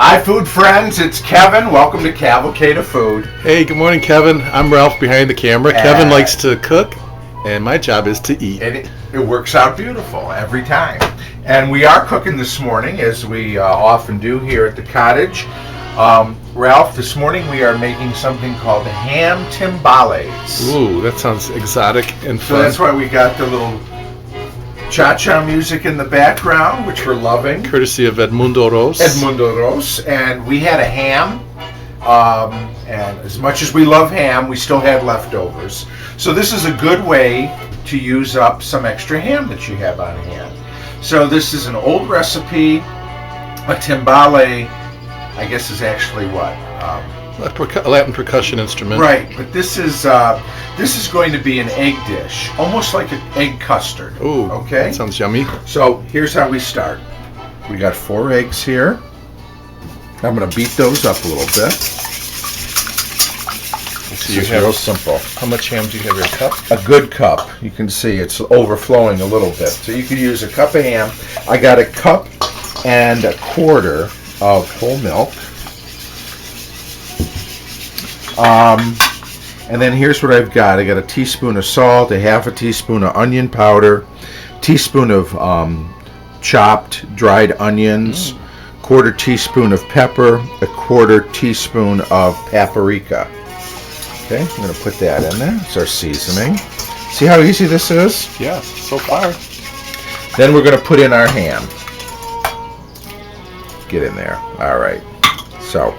Hi, food friends. It's Kevin. Welcome to Cavalcade of Food. Hey, good morning, Kevin. I'm Ralph behind the camera. Kevin likes to cook, and my job is to eat. And it works out beautiful every time. And we are cooking this morning, as we often do here at the cottage. Ralph, this morning we are making something called ham timbales. Ooh, that sounds exotic and So fun. that's why we got the little cha-cha music in the background, which we're loving. Courtesy of Edmundo Ros. Edmundo Ros. And we had a ham. And as much as we love ham, we still had leftovers. So this is a good way to use up some extra ham that you have on hand. So this is an old recipe. A timbale, I guess, is actually what? A Latin percussion instrument. Right, but this is going to be an egg dish, almost like an egg custard. Ooh, okay. That sounds yummy. So here's how we start. We got 4 eggs here. I'm going to beat those up a little bit. So It's real simple. How much ham do you have in a cup? A good cup. You can see it's overflowing a little bit. So you could use a cup of ham. I got a cup and a quarter of whole milk. And then here's what I've got. I got a teaspoon of salt, a half a teaspoon of onion powder, teaspoon of chopped dried onions, quarter teaspoon of pepper, a quarter teaspoon of paprika. Okay, I'm going to put that in there. It's our seasoning. See how easy this is? Yeah, so far. Then we're going to put in our ham. Get in there. All right. So,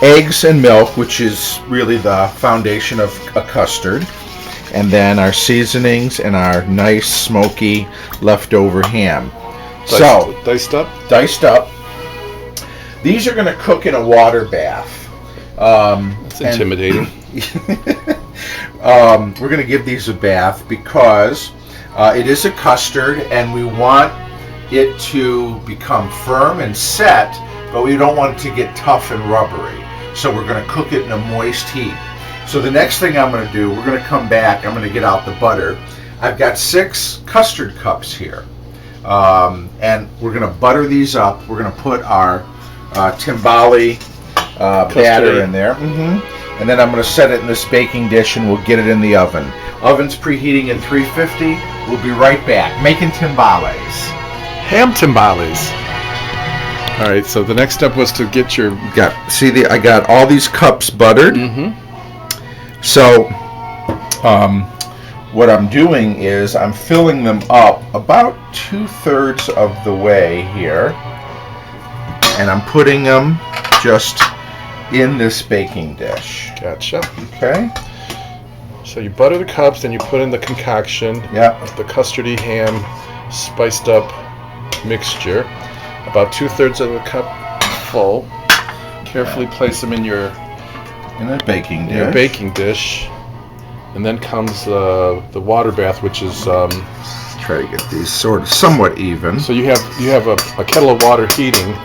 eggs and milk, which is really the foundation of a custard. And then our seasonings and our nice smoky leftover ham. Diced up? Diced up. These are going to cook in a water bath. That's intimidating. We're going to give these a bath because it is a custard and we want it to become firm and set, but we don't want it to get tough and rubbery. So we're going to cook it in a moist heat. So the next thing I'm going to do, we're going to come back, I'm going to get out the butter. I've got 6 custard cups here. And we're going to butter these up. We're going to put our timbale batter in there. And then I'm going to set it in this baking dish and we'll get it in the oven. Oven's preheating at 350. We'll be right back making timbales. Ham timbales. All right, so the next step was to get your... I got all these cups buttered. So what I'm doing is I'm filling them up about 2/3 of the way here. And I'm putting them just in this baking dish. Gotcha. Okay. So you butter the cups, then you put in the concoction. Yeah. The custardy ham spiced up mixture. About 2/3 of the cup full. Carefully place them in your baking dish. And then comes the water bath, which is Let's try to get these somewhat even. so you have a kettle of water heating.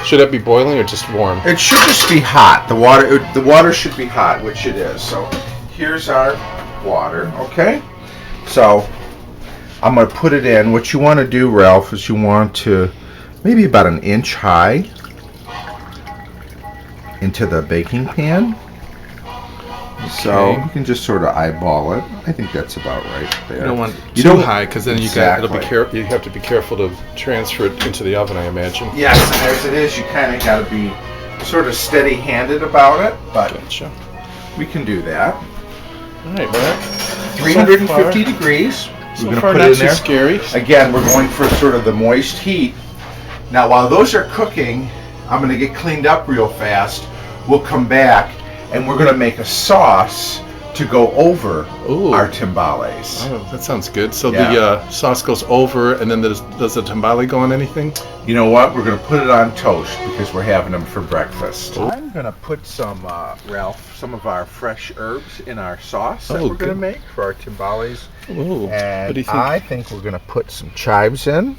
Should it be boiling or just warm? It should just be hot. The water should be hot, which it is. So here's our water, okay? So I'm going to put it in. What you want to do, Ralph, is you want to maybe about 1 inch high into the baking pan. So you can just sort of eyeball it. I think that's about right there. You don't want too high because then you have to be careful to transfer it into the oven, I imagine. Yes, as it is, you kind of got to be sort of steady-handed about it, but Gotcha. we can do that. All right, Mark. 350 degrees. So We're going to far, put not it in too there. scary. Again, we're going for sort of the moist heat. Now, while those are cooking, I'm going to get cleaned up real fast. We'll come back, and we're going to make a sauce to go over our timbales. Oh, that sounds good. So Yeah. the sauce goes over, and then does the timbale go on anything? You know what? We're going to put it on toast because we're having them for breakfast. I'm going to put some, Ralph, some of our fresh herbs in our sauce that we're going to make for our timbales. Ooh, And what do you think? I think we're going to put some chives in.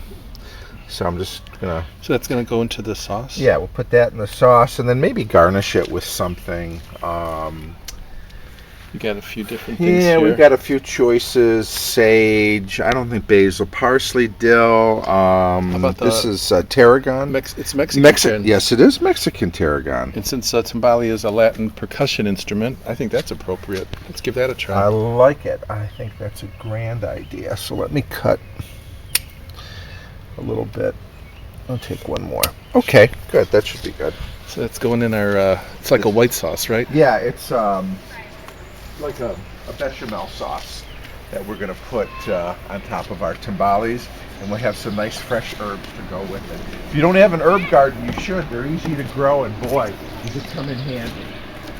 So I'm just going to... So that's going to go into the sauce? Yeah, we'll put that in the sauce and then maybe garnish it with something. You got a few different things Yeah, here. we've got a few choices. Sage. I don't think basil. Parsley, dill. about This the- is tarragon. It's Mexican. Yes, it is Mexican tarragon. And since timbale is a Latin percussion instrument, I think that's appropriate. Let's give that a try. I like it. I think that's a grand idea. So let me cut a little bit. I'll take one more. Okay, good. That should be good. So that's going in our. It's like a white sauce, right? Yeah, it's like a bechamel sauce that we're going to put on top of our timbales, and we'll have some nice fresh herbs to go with it. If you don't have an herb garden, you should. They're easy to grow, and boy, they could come in handy.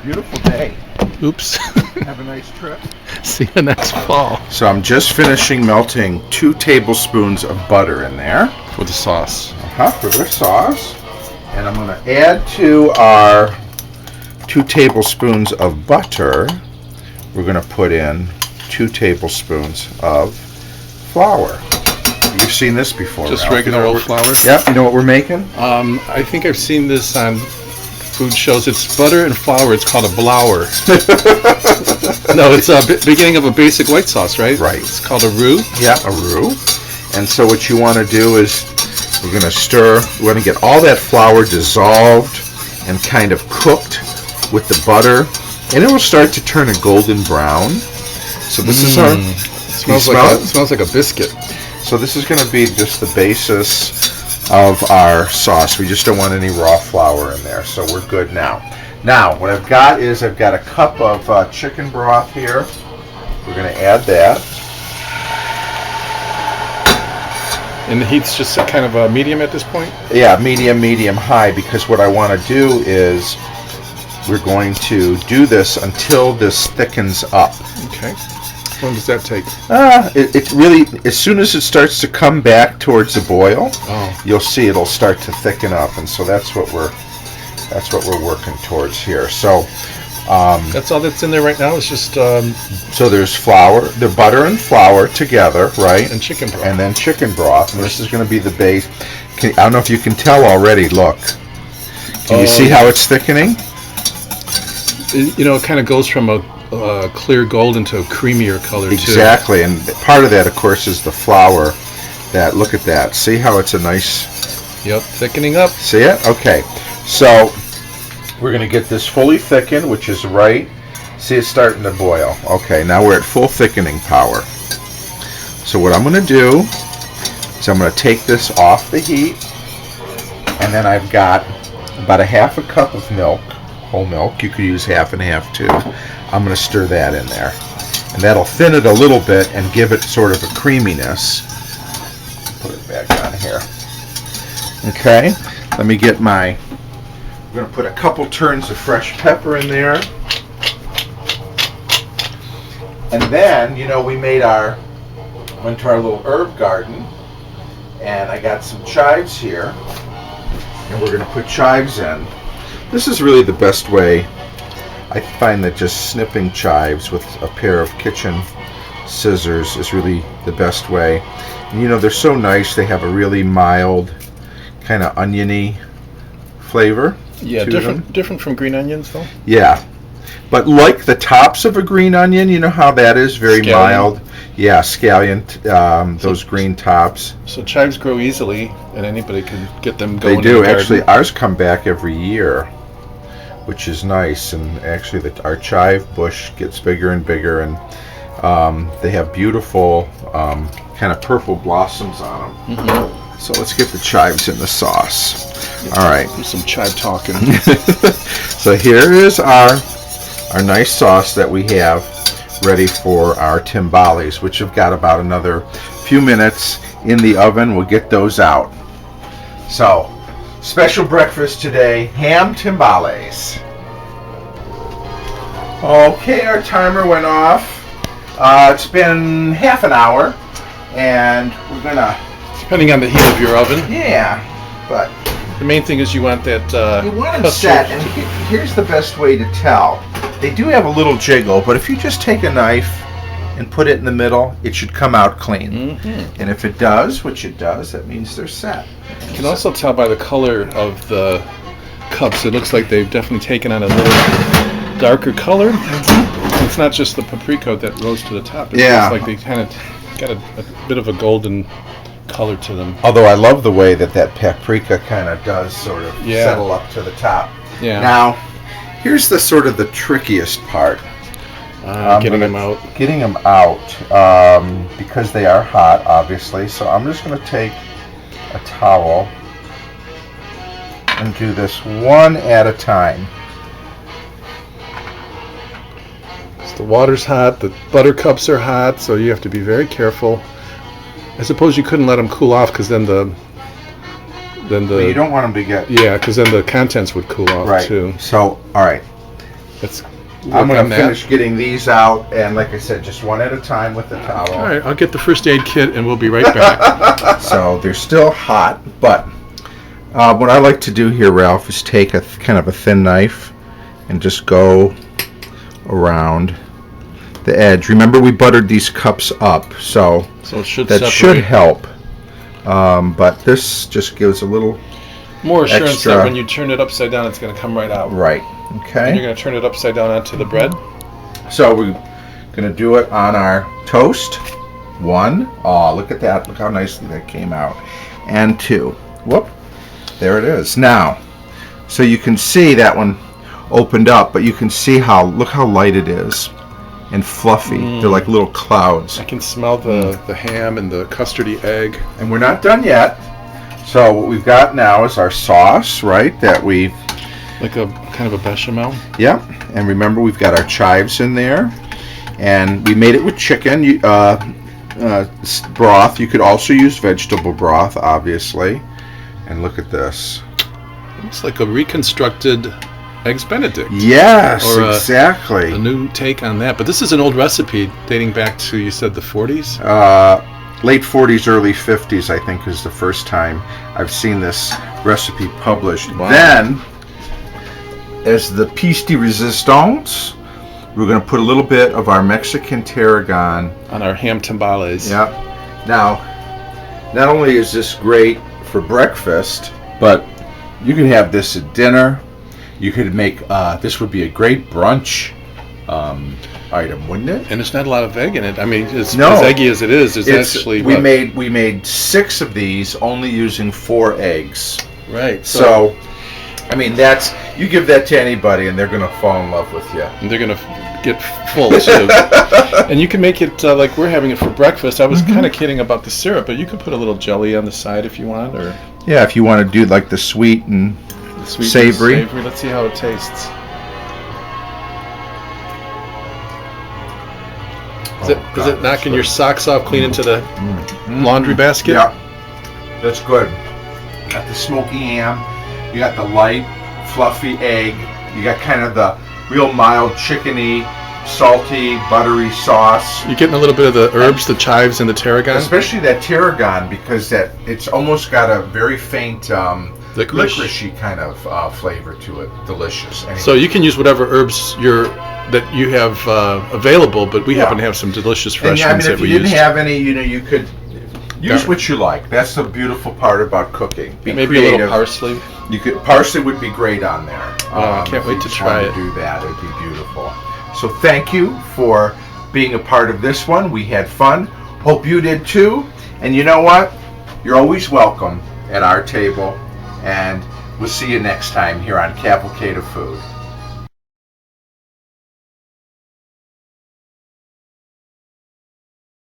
Beautiful day. Oops. Have a nice trip. See you next fall. So I'm just finishing melting 2 tablespoons of butter in there. For the sauce. For the sauce. And I'm going to add to our 2 tablespoons of butter, we're going to put in 2 tablespoons of flour. You've seen this before, Just Ralph. regular old flour? Yep. You know what we're making? I think I've seen this on food shows. It's butter and flour. It's called a blower. No, it's a beginning of a basic white sauce, right? Right. It's called a roux. Yeah, a roux. And so what you want to do is we're going to stir. We want to get all that flour dissolved and kind of cooked with the butter, and it will start to turn a golden brown. So this is our. It smells like a biscuit. So this is going to be just the basis of our sauce. We just don't want any raw flour in there, so we're good now. Now, what I've got is I've got a cup of chicken broth here. We're going to add that. And the heat's just kind of a medium at this point? Yeah, medium, high, because what I want to do is we're going to do this until this thickens up. Okay. How long does that take? It really, as soon as it starts to come back towards the boil, Oh. you'll see it'll start to thicken up, and so that's what we're working towards here. So That's all that's in there right now. It's just so there's flour, the butter and flour together, right? and chicken broth. And then chicken broth, and this is going to be the base. I don't know if you can tell already. Look, can you see how it's thickening? You know, it kind of goes from a clear gold into a creamier color Exactly, and part of that, of course, is the flour. That, look at that. See how it's a nice. too. Yep, thickening up. See it? Okay. So we're going to get this fully thickened, which is right. See, it's starting to boil. Okay, now we're at full thickening power. So what I'm going to do is I'm going to take this off the heat, and then I've got about a half a cup of milk, whole milk. You could use half and half too. I'm going to stir that in there, and that'll thin it a little bit and give it sort of a creaminess. Put it back on here. Okay, let me get my. I'm going to put a couple turns of fresh pepper in there. And then, you know, went to our little herb garden, and I got some chives here, and we're going to put chives in. This is really the best way. I find that just snipping chives with a pair of kitchen scissors is really the best way. And, you know, they're so nice. They have a really mild, kind of oniony flavor. Yeah, to them. different from green onions, though. Yeah, but like the tops of a green onion, you know how that is very Scallion. mild. Yeah, scallion. Those green tops. So chives grow easily, and anybody can get them They going. do in the actually. garden. Ours come back every year, which is nice. And actually, our chive bush gets bigger and bigger, and they have beautiful kind of purple blossoms on them. Mm-hmm. So let's get the chives in the sauce. All right. Do some chive talking. So here is our nice sauce that we have ready for our timbales, which have got about another few minutes in the oven. We'll get those out. So, special breakfast today, ham timbales. Okay, our timer went off. It's been half an hour, and we're gonna. Depending on the heat of your oven. Yeah, but The main thing is you want that. you want them custard- set, and here's the best way to tell. They do have a little jiggle, but if you just take a knife and put it in the middle, it should come out clean. Mhm. And if it does, which it does, that means they're set. You can also tell by the color of the cups. It looks like they've definitely taken on a little darker color. It's not just the paprika that rose to the top. It's Yeah. like they kind of got a bit of a golden color to them. Although I love the way that paprika kind of does sort of settle up to the top. Yeah. Now, here's the sort of the trickiest part. Getting them out. Getting them out because they are hot, obviously. So I'm just going to take a towel and do this one at a time. So the water's hot, the butter cups are hot, so you have to be very careful. I suppose you couldn't let them cool off because then the But you don't want them to get because then the contents would cool off right. too. So all right, I'm going to finish getting these out, and like I said, just one at a time with the towel. All right, I'll get the first aid kit, and we'll be right back. So they're still hot, but what I like to do here, Ralph, is take a kind of a thin knife and just go around the edge. Remember, we buttered these cups up, so it should that separate. should help. But this just gives a little more assurance extra. that when you turn it upside down, it's going to come right out. Right. And Okay. you're going to turn it upside down onto the bread. So we're going to do it on our toast. 1. Oh, look at that. Look how nicely that came out. And 2. Whoop. There it is. Now, so you can see that one opened up, but you can see look how light it is and fluffy. They're like little clouds. I can smell the ham and the custardy egg. And we're not done yet. So what we've got now is our sauce, right? That we've Like a kind of a bechamel. Yep, and remember we've got our chives in there, and we made it with chicken broth. You could also use vegetable broth, obviously. And look at this. It's like a reconstructed Eggs Benedict. Yes, Or exactly. A new take on that. But this is an old recipe dating back to, you said, the 40s? Late 40s, early 50s, I think, is the first time I've seen this recipe published. Wow. Then, as the piece de resistance, we're going to put a little bit of our Mexican tarragon On our ham timbales. Yep. Now, not only is this great for breakfast, but you can have this at dinner. You could make this would be a great brunch item, wouldn't it? And there's not a lot of egg in it. I mean, as No. eggy as it is, it's actually we made 6 of these, only using 4 eggs. right. So, I mean, you give that to anybody, and they're gonna fall in love with you. And they're gonna get full too. And you can make it like we're having it for breakfast. I was kind of kidding about the syrup, but you could put a little jelly on the side if you want, or Yeah, if you want to do like the sweet and the sweet and Savory. Let's see how it tastes. Is it knocking your socks off clean into the laundry basket? Yeah, that's good. Got the smoky ham. You got the light, fluffy egg. You got kind of the real mild chickeny, salty, buttery sauce. You're getting a little bit of the herbs, the chives, and the tarragon. Especially that tarragon, because it's almost got a very faint licorice-y kind of flavor to it. Delicious. Anyway. So you can use whatever herbs that you have available, but we happen to have some delicious fresh ones that if we you didn't used. have any, you could use what you like. That's the beautiful part about cooking. Be Maybe creative. a little parsley. Parsley would be great on there. I can't wait to try it. Do that. It'd be beautiful. So thank you for being a part of this one. We had fun. Hope you did too. And you know what? You're always welcome at our table. And we'll see you next time here on Cavalcade of Food.